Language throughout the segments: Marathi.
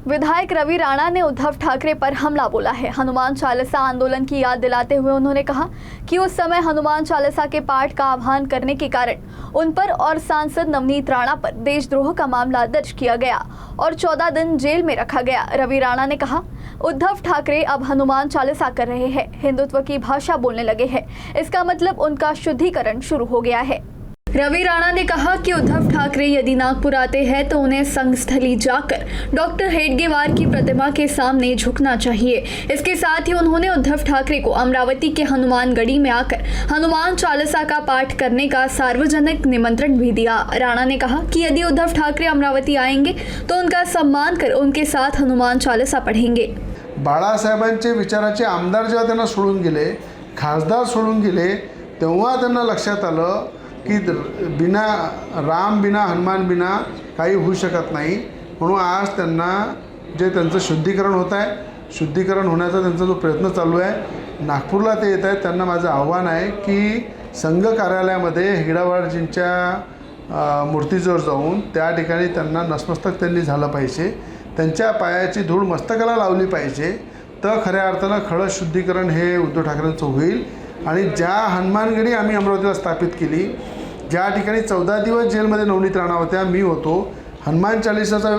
विधायक रवि राणा ने उद्धव ठाकरे पर हमला बोला है। हनुमान चालीसा आंदोलन की याद दिलाते हुए उन्होंने कहा कि उस समय हनुमान चालीसा के पाठ का आह्वान करने के कारण उन पर और सांसद नवनीत राणा पर देशद्रोह का मामला दर्ज किया गया और 14 दिन जेल में रखा गया। रवि राणा ने कहा, उद्धव ठाकरे अब हनुमान चालीसा कर रहे हैं, हिंदुत्व की भाषा बोलने लगे हैं। इसका मतलब उनका शुद्धिकरण शुरू हो गया है। रवि राणा ने कहा कि उद्धव ठाकरे यदि नागपुर आते हैं तो उन्हें संघस्थली जाकर डॉक्टर हेडगेवार की प्रतिमा के सामने झुकना चाहिए। इसके साथ ही उन्होंने उद्धव ठाकरे को अमरावती के हनुमानगढ़ी में आकर हनुमान चालीसा का पाठ करने का सार्वजनिक निमंत्रण भी दिया। राणा ने कहा कि यदि उद्धव ठाकरे अमरावती आएंगे तो उनका सम्मान कर उनके साथ हनुमान चालीसा पढ़ेंगे। बाळासाहेबांचे विचाराचे आमदार जेव्हा त्यांना सोडून गेले, खासदार सोडून गेले, तेव्हा त्यांना लक्षात आलं की बिना राम बिना हनुमान बिना काही होऊ शकत नाही। म्हणून आज त्यांना जे त्यांचं शुद्धीकरण होत आहे, शुद्धीकरण होण्याचा त्यांचा जो प्रयत्न चालू आहे, नागपूरला ते येत आहेत। त्यांना माझं आव्हान आहे की संघ कार्यालयामध्ये हेगडावारजींच्या मूर्तीजवळ जाऊन त्या ठिकाणी त्यांना नतमस्तक त्यांनी झालं पाहिजे, त्यांच्या पायाची धूळ मस्तकाला लावली पाहिजे। तर खऱ्या अर्थानं खळं शुद्धीकरण हे उद्धव ठाकरेंचं होईल। आणि ज्या हनुमानगढी आम्ही अमरावतीला स्थापित केली, ज्या ठिकाणी 14 दिवस जेलमध्ये नवनीत राणा होत्या, मी होतो, हनुमान चालीसाचा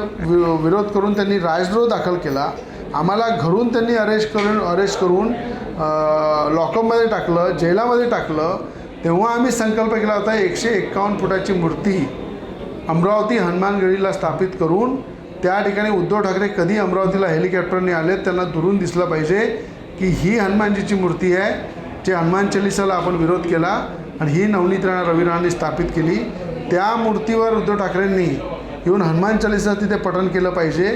विरोध करून त्यांनी राजद्रोह दाखल केला। आम्हाला घरून त्यांनी अरेस्ट करून लॉकअपमध्ये टाकलं, जेलामध्ये टाकलं। तेव्हा आम्ही संकल्प केला होता 151 फुटाची मूर्ती अमरावती हनुमानगढीला स्थापित करून त्या ठिकाणी उद्धव ठाकरे कधी अमरावतीला हेलिकॉप्टरने आले त्यांना दुरून दिसलं पाहिजे की ही हनुमानजीची मूर्ती आहे, जे हनुमान चालीसाला आपण विरोध केला आणि ही नवनीत राणा रवि राणांनी स्थापित केली। त्या मूर्तीवर उद्धव ठाकरेंनी येऊन हनुमान चालीसा तिथे पठण केलं पाहिजे।